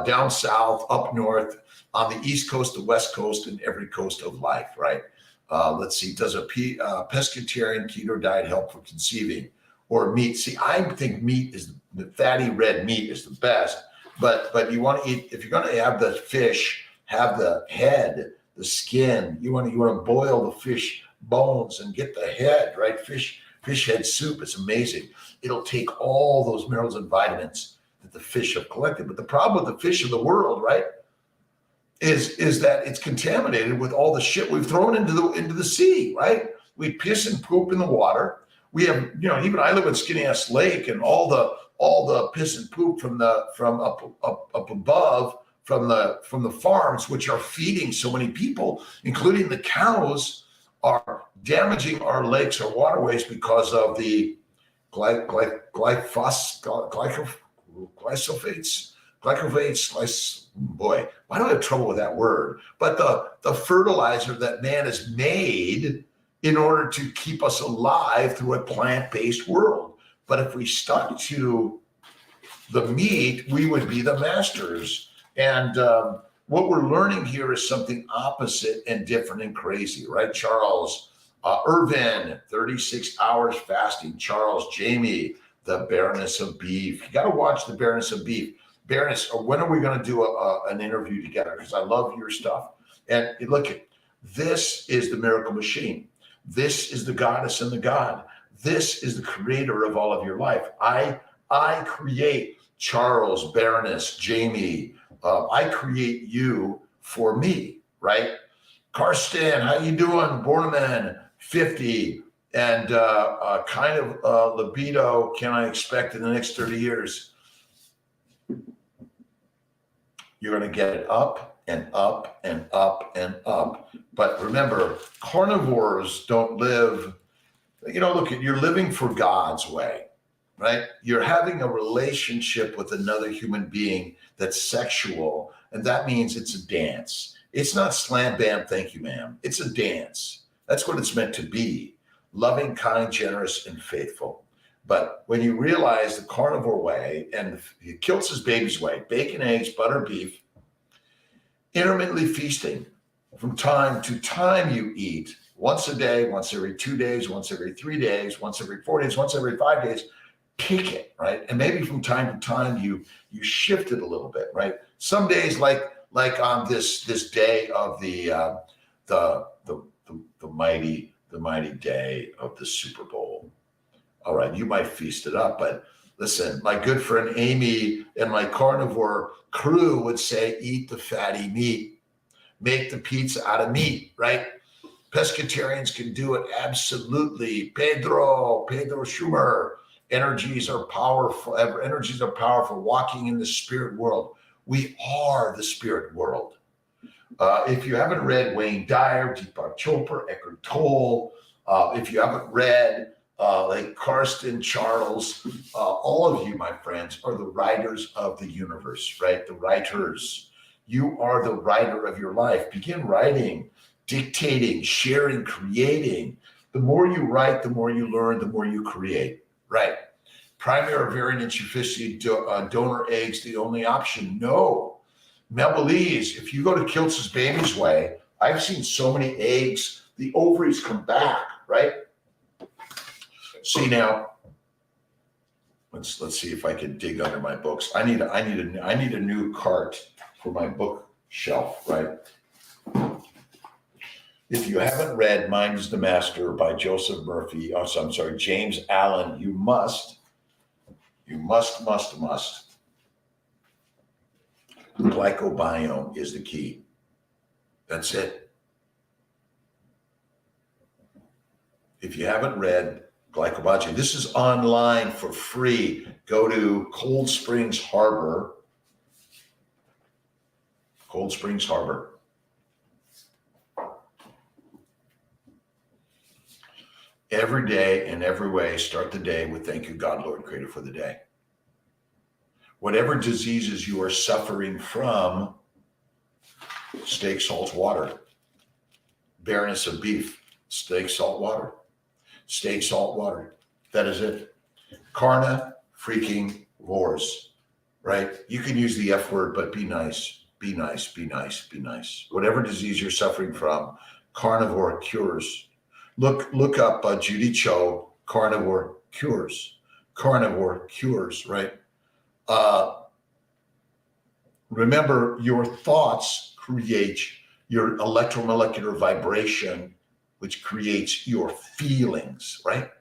down south, up north, on the East Coast, the West Coast, and every coast of life, right? Let's see, does a pescatarian keto diet help for conceiving? Or meat? See, I think meat is the fatty red meat is the best, but you want to eat, if you're going to have the fish, have the head, the skin. You want to boil the fish bones and get the head, right? Fish head soup is amazing. It'll take all those minerals and vitamins that the fish have collected. But the problem with the fish of the world, right, is that it's contaminated with all the shit we've thrown into the sea, right? We piss and poop in the water. We have, even I live in Skinny Ass Lake, and all the piss and poop from up above from the farms, which are feeding so many people, including the cows, are damaging our lakes or waterways because of the glyphosates. Boy, why do I have trouble with that word? But the fertilizer that man has made in order to keep us alive through a plant-based world. But if we stuck to the meat, we would be the masters. And what we're learning here is something opposite and different and crazy, right? Charles, Irvin, 36 hours fasting. Charles, Jamie, the Baroness of Beef. You got to watch the Baroness of Beef. Baroness, when are we going to do an interview together? Because I love your stuff. And look, this is the miracle machine. This is the goddess and the god. This is the creator of all of your life. I create Charles, Baroness, Jamie. I create you for me, right? Karsten, how you doing? Borneman, 50. And kind of libido can I expect in the next 30 years? You're going to get it up and up and up and up. But remember, carnivores don't live, look, you're living for God's way, right? You're having a relationship with another human being that's sexual, and that means it's a dance. It's not slam, bam, thank you, ma'am. It's a dance. That's what it's meant to be. Loving, kind, generous, and faithful. But when you realize the carnivore way and Kiltz's baby's way, bacon, eggs, butter, beef, intermittently feasting, from time to time you eat once a day, once every 2 days, once every 3 days, once every 4 days, once every 5 days. Pick it, right? And maybe from time to time you shift it a little bit, right? Some days, like on this day of the mighty day of the Super Bowl. All right, you might feast it up, but listen, my good friend Amy and my carnivore crew would say, eat the fatty meat, make the pizza out of meat, right? Pescatarians can do it, absolutely. Pedro Schumer, energies are powerful. Energies are powerful. Walking in the spirit world. We are the spirit world. If you haven't read Wayne Dyer, Deepak Chopra, Eckhart Tolle, if you haven't read like Karsten Charles, all of you, my friends, are the writers of the universe, right? The writers. You are the writer of your life. Begin writing, dictating, sharing, creating. The more you write, the more you learn, the more you create, right? Primary ovarian insufficiency donor eggs the only option? No. Melbelese, if you go to Kiltz's Baby's Way, I've seen so many eggs, the ovaries come back, right? See now, let's see if I can dig under my books. I need a new cart for my bookshelf, right? If you haven't read Mind is the Master by Joseph Murphy, I'm sorry, James Allen, you must. Glycobiome is the key. That's it. If you haven't read Glycobiome, this is online for free. Go to Cold Springs Harbor. Every day in every way, start the day with thank you, God, Lord, Creator, for the day. Whatever diseases you are suffering from, steak, salt, water. Bareness of beef, steak, salt, water. Steak, salt, water. That is it. Carna freaking wars, right? You can use the F word, but be nice. Be nice, be nice, be nice. Whatever disease you're suffering from, Carnivore Cures. Look up Judy Cho, Carnivore Cures. Carnivore Cures, right? Remember, your thoughts create your electromolecular vibration, which creates your feelings, right?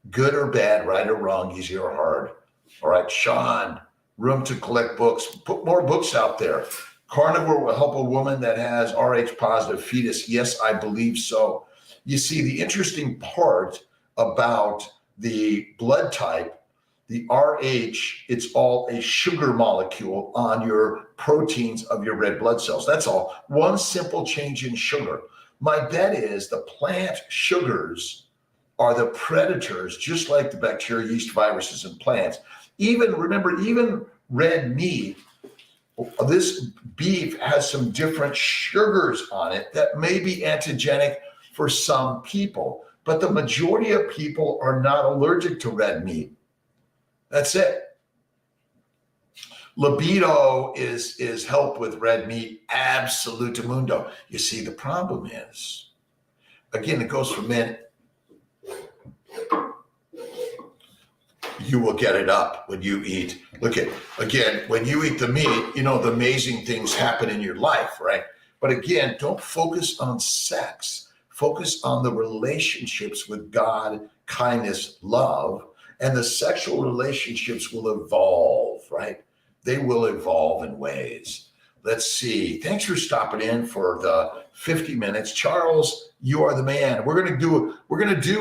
Good or bad, right or wrong, easy or hard. All right, Sean, room to collect books. Put more books out there. Carnivore will help a woman that has Rh positive fetus. Yes, I believe so. You see, the interesting part about the blood type, the Rh, it's all a sugar molecule on your proteins of your red blood cells. That's all. One simple change in sugar. My bet is the plant sugars are the predators, just like the bacteria, yeast, viruses, and plants. Even red meat, this beef has some different sugars on it that may be antigenic for some people, but the majority of people are not allergic to red meat. That's it. Libido is helped with red meat, absolutamundo. You see, the problem is, again, it goes for men. You will get it up when you eat. Look at, again, when you eat the meat, the amazing things happen in your life, right? But again, don't focus on sex. Focus on the relationships with God, kindness, love, and the sexual relationships will evolve, right? They will evolve in ways. Let's see. Thanks for stopping in for the 50 minutes. Charles, you are the man. We're gonna do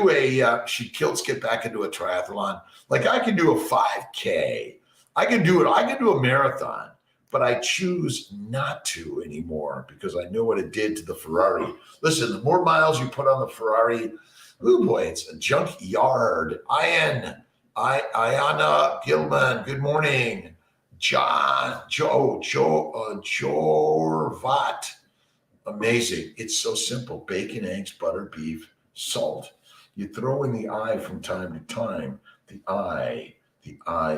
a should Kiltz get back into a triathlon? Like I can do a 5K. I can do a marathon, but I choose not to anymore because I know what it did to the Ferrari. Listen, the more miles you put on the Ferrari, oh boy, it's a junkyard. Ayana Gilman, good morning. Jorvat. Amazing. It's so simple. Bacon, eggs, butter, beef, salt. You throw in the eye from time to time. The eye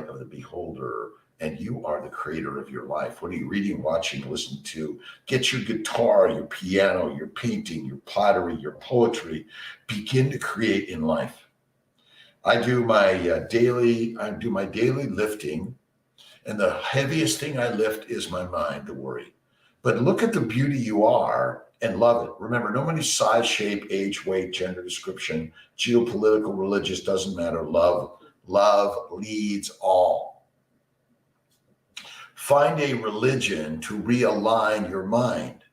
of the beholder and you are the creator of your life. What are you reading, watching, listening to? Get your guitar, your piano, your painting, your pottery, your poetry. Begin to create in life. I do my daily lifting, and the heaviest thing I lift is my mind, the worry. But look at the beauty you are and love it. Remember, no matter size, shape, age, weight, gender, description, geopolitical, religious, doesn't matter. Love leads all. Find a religion to realign your mind,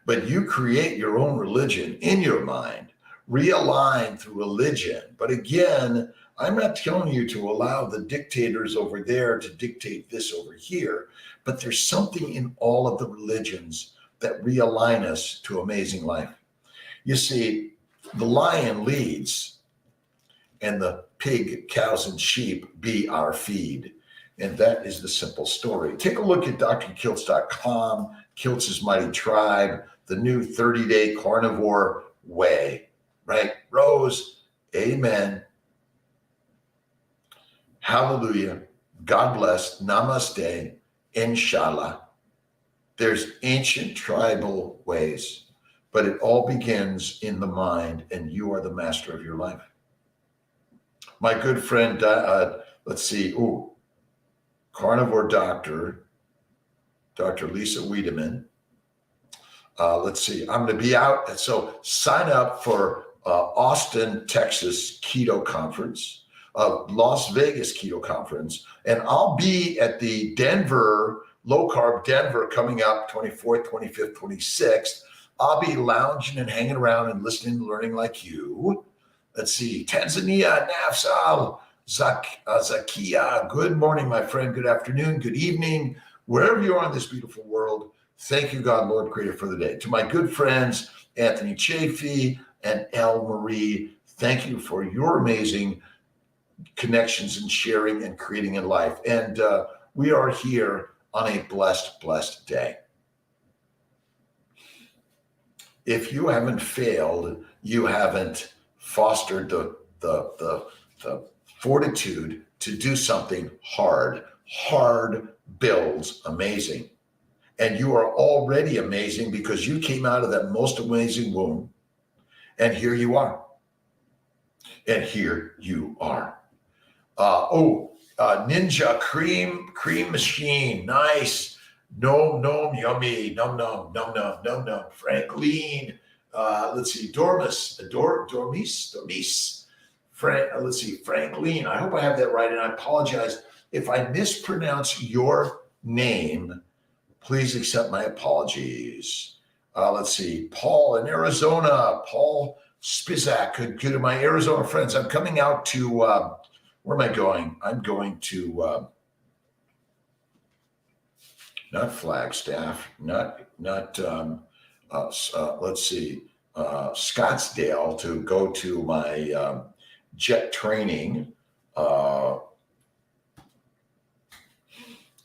but you create your own religion in your mind, realign through religion. But again, I'm not telling you to allow the dictators over there to dictate this over here, but there's something in all of the religions that realign us to amazing life. You see, the lion leads, and the pig, cows, and sheep be our feed. And that is the simple story. Take a look at Dr.Kiltz.com, Kiltz's Mighty Tribe, the new 30-day carnivore way, right? Rose, amen. Hallelujah. God bless. Namaste. Inshallah. There's ancient tribal ways, but it all begins in the mind, and you are the master of your life. My good friend, carnivore doctor, Dr. Lisa Wiedemann. I'm going to be out. So sign up for Austin, Texas Keto Conference, Las Vegas Keto Conference, and I'll be at the Denver, Low Carb Denver coming up 24th, 25th, 26th. I'll be lounging and hanging around and listening and learning like you. Tanzania, Nafsal, Zakia. Good morning, my friend. Good afternoon, good evening, wherever you are in this beautiful world. Thank you, God, Lord, Creator, for the day. To my good friends, Anthony Chafee and Elle Marie, thank you for your amazing connections and sharing and creating in life. And we are here on a blessed, blessed day. If you haven't failed, you haven't fostered the fortitude to do something hard. Hard builds amazing. And you are already amazing because you came out of that most amazing womb. And here you are. And here you are. Ninja cream machine. Nice. Nom, yummy. Nom. Franklin. Dormis. Franklin. I hope I have that right. And I apologize if I mispronounce your name. Please accept my apologies. Paul in Arizona. Paul Spizak. Good to my Arizona friends. I'm coming out to, where am I going? I'm going to, not Flagstaff, Scottsdale to go to my jet training.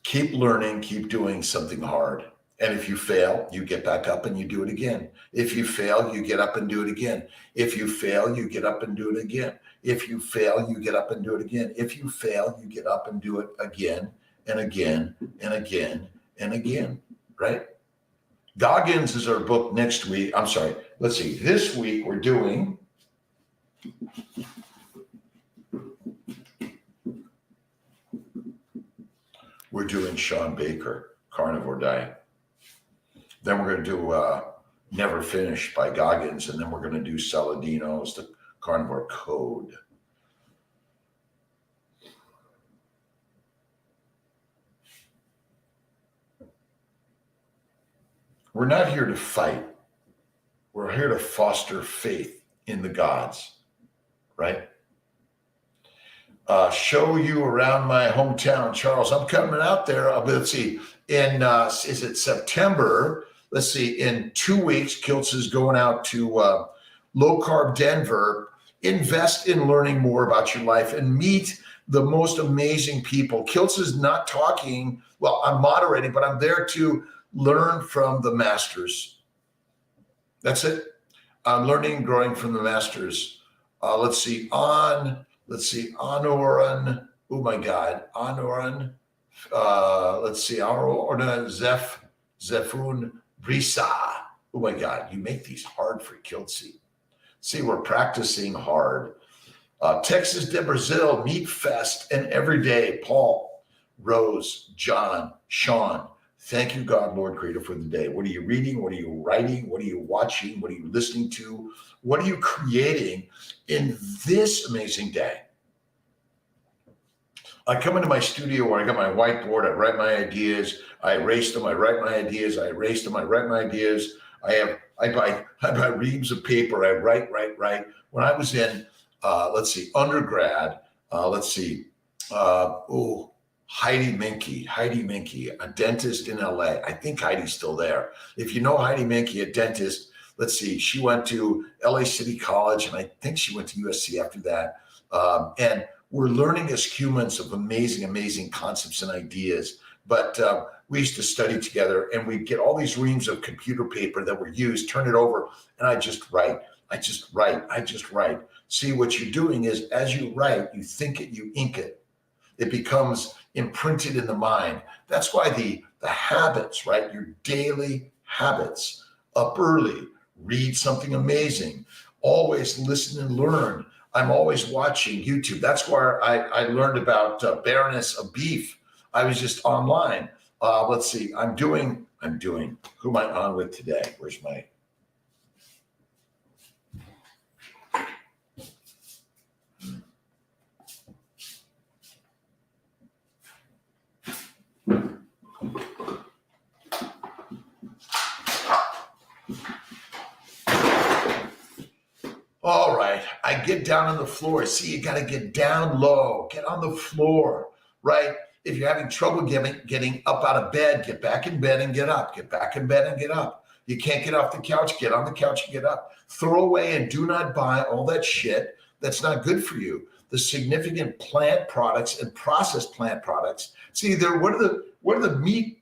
Keep learning, keep doing something hard. And if you fail, you get back up and you do it again. If you fail, you get up and do it again. If you fail, you get up and do it again. If you fail, you get up and do it again. If you fail, you get up and do it again and again and again and again, right? Goggins is our book next week. This week we're doing Sean Baker, Carnivore Diet. Then we're going to do Never Finish by Goggins, and then we're going to do Saladino's The Carnivore Code. We're not here to fight. We're here to foster faith in the gods, right? Show you around my hometown, Charles. I'm coming out there. Is it September? In 2 weeks, Kiltz is going out to Low Carb Denver. Invest in learning more about your life and meet the most amazing people. Kiltz is not talking. Well, I'm moderating, but I'm there to learn from the masters. That's it. I'm learning and growing from the masters. Honoran. Oh my God. Honoran Let's see, Orna Zephun Brisa. Oh my God, you make these hard for Kiltzy. See, we're practicing hard. Texas de Brazil, Meat Fest, and every day, Paul, Rose, John, Sean. Thank you, God, Lord, Creator, for the day. What are you reading? What are you writing? What are you watching? What are you listening to? What are you creating in this amazing day? I come into my studio where I got my whiteboard, I write my ideas, I erase them, I write my ideas, I erase them, I write my ideas. I buy reams of paper, I write. When I was in, undergrad, Heidi Minke, a dentist in LA. I think Heidi's still there. If you know Heidi Minke, a dentist, she went to LA City College, and I think she went to USC after that. And we're learning as humans of amazing concepts and ideas. But we used to study together, and we'd get all these reams of computer paper that were used, turn it over, and I just write. See, what you're doing is, as you write, you think it, you ink it. It becomes imprinted in the mind. That's why the habits, right? Your daily habits. Up early, read something amazing, always listen and learn. I'm always watching YouTube. That's where I learned about bareness of beef. I was just online. I'm doing, who am I on with today? Where's my, all right, I get down on the floor. See, you got to get down low, get on the floor, right? If you're having trouble getting up out of bed, get back in bed and get up. Get back in bed and get up. You can't get off the couch, get on the couch and get up. Throw away and do not buy all that shit that's not good for you. The significant plant products and processed plant products. See, what are the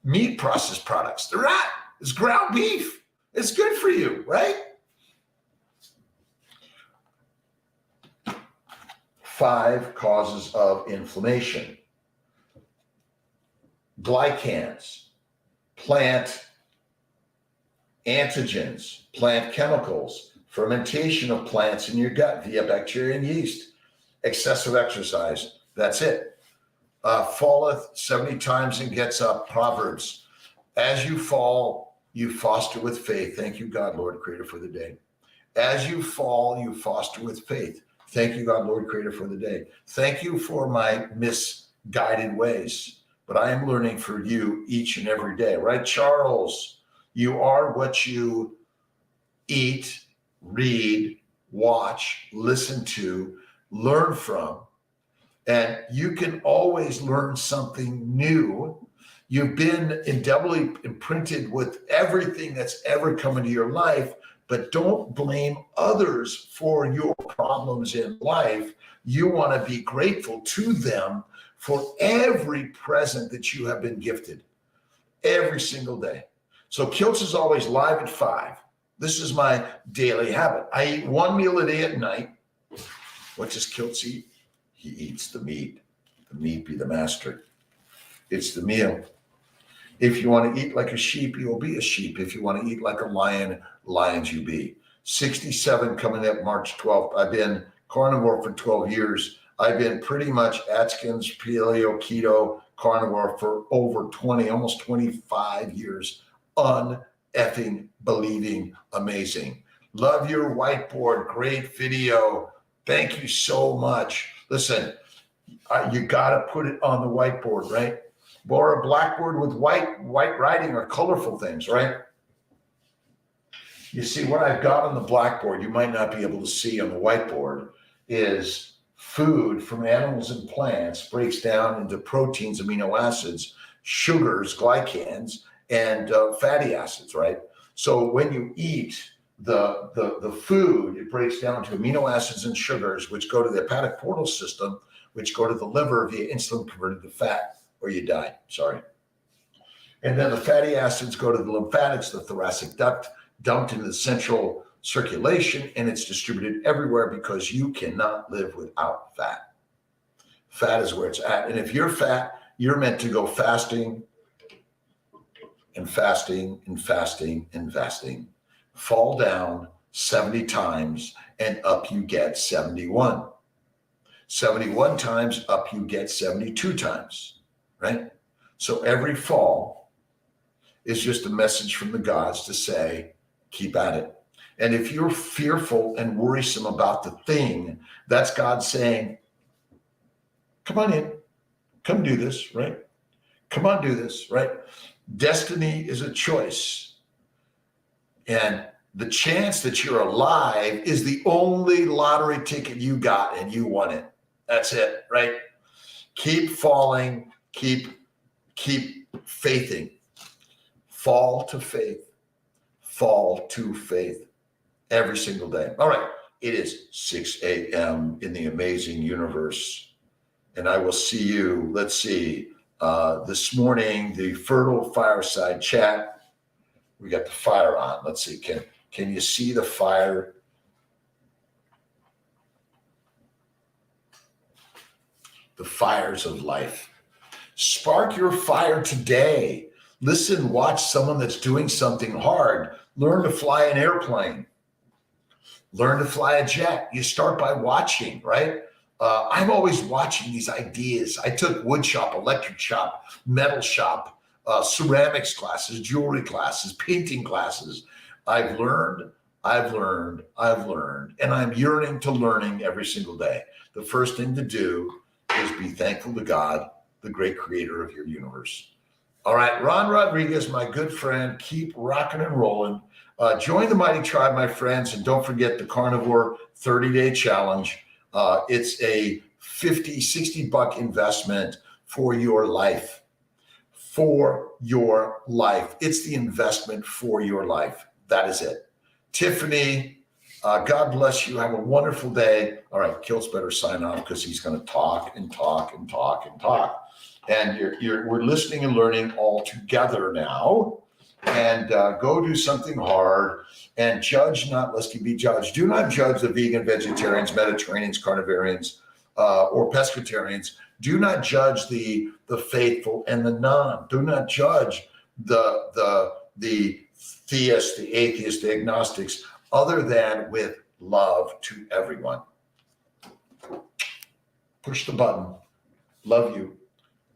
meat processed products? They're not. It's ground beef. It's good for you, right? 5 causes of inflammation. Glycans, plant antigens, plant chemicals, fermentation of plants in your gut via bacteria and yeast, excessive exercise. That's it. Falleth 70 times and gets up. Proverbs. As you fall, you foster with faith. Thank you, God, Lord, Creator, for the day. As you fall, you foster with faith. Thank you, God, Lord, Creator, for the day. Thank you for my misguided ways, but I am learning for you each and every day, right? Charles, you are what you eat, read, watch, listen to, learn from, and you can always learn something new. You've been indelibly imprinted with everything that's ever come into your life, but don't blame others for your problems in life. You want to be grateful to them for every present that you have been gifted every single day. So Kiltz is always live at 5. This is my daily habit. I eat 1 meal a day at night. What does Kiltz eat? He eats the meat. The meat be the master. It's the meal. If you want to eat like a sheep, you will be a sheep. If you want to eat like a lion, lions you be. 67 coming up March 12th. I've been carnivore for 12 years. I've been pretty much Atkins, paleo, keto, carnivore for over 20, almost 25 years. Uneffing believing amazing. Love your whiteboard. Great video. Thank you so much. Listen, you got to put it on the whiteboard, right? Or a blackboard with white writing or colorful things, right? You see, what I've got on the blackboard, you might not be able to see on the whiteboard, is food from animals and plants breaks down into proteins, amino acids, sugars, glycans, and fatty acids, right? So when you eat the food, it breaks down to amino acids and sugars, which go to the hepatic portal system, which go to the liver via insulin converted to fat, or you die, sorry. And then the fatty acids go to the lymphatics, the thoracic duct, dumped into the central circulation, and it's distributed everywhere because you cannot live without fat. Fat is where it's at. And if you're fat, You're meant to go fasting and fasting and fasting and fasting. Fall down 70 times and up you get 71. 71 times up you get 72 times, right? So every fall is just a message from the gods to say, keep at it. And if you're fearful and worrisome about the thing, that's God saying, come on in, come do this, right? Come on, do this, right? Destiny is a choice. And the chance that you're alive is the only lottery ticket you got, and you won it. That's it, right? Keep falling, keep faithing. Fall to faith, fall to faith every single day. All right, it is 6 a.m. in the amazing universe, and I will see you, let's see, this morning, the Fertile Fireside chat. We got the fire on. Let's see, can you see the fire? The fires of life. Spark your fire today. Listen, watch someone that's doing something hard. Learn to fly an airplane. Learn to fly a jet. You start by watching, right? I'm always watching these ideas. I took wood shop, electric shop, metal shop, ceramics classes, jewelry classes, painting classes. I've learned, and I'm yearning to learning every single day. The first thing to do is be thankful to God, the great creator of your universe. All right, Ron Rodriguez, my good friend, keep rocking and rolling. Join the mighty tribe, my friends, and don't forget the Carnivore 30-day challenge. It's a $50-$60 investment for your life. For your life. It's the investment for your life. That is it. Tiffany, God bless you. Have a wonderful day. All right, Kiltz better sign off because he's going to talk and talk and talk and talk. And we're listening and learning all together now. And go do something hard and judge not lest you be judged. Do not judge the vegan, vegetarians, Mediterraneans, carnivarians, or pescatarians. Do not judge the faithful and the non. Do not judge the theists, the atheists, the agnostics, other than with love to everyone. Push the button. Love you.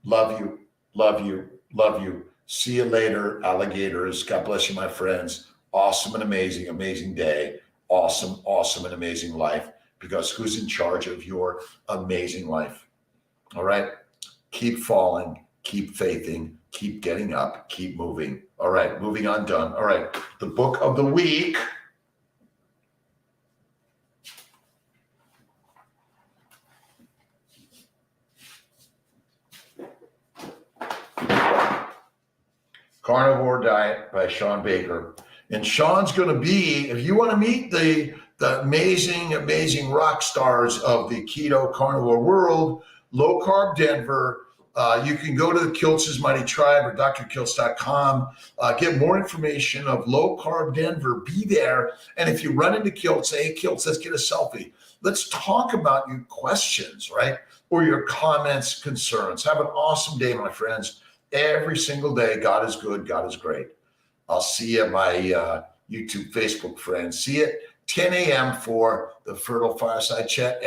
Love you. Love you. Love you. See you later, alligators. God bless you, my friends. Awesome and amazing, amazing day. Awesome, awesome and amazing life. Because who's in charge of your amazing life? All right. Keep falling, keep faithing, keep getting up, keep moving. All right. Moving on, done. All right. The book of the week. Carnivore Diet by Sean Baker. And Sean's going to be, if you want to meet the amazing, amazing rock stars of the keto carnivore world, Low Carb Denver, you can go to the Kiltz's Mighty Tribe or drkiltz.com, get more information of Low Carb Denver, be there. And if you run into Kiltz, say, hey, Kiltz, let's get a selfie. Let's talk about your questions, right? Or your comments, concerns. Have an awesome day, my friends. Every single day, God is good, God is great. I'll see you, my YouTube, Facebook friends. See you at 10 a.m. for the Fertile Fireside Chat.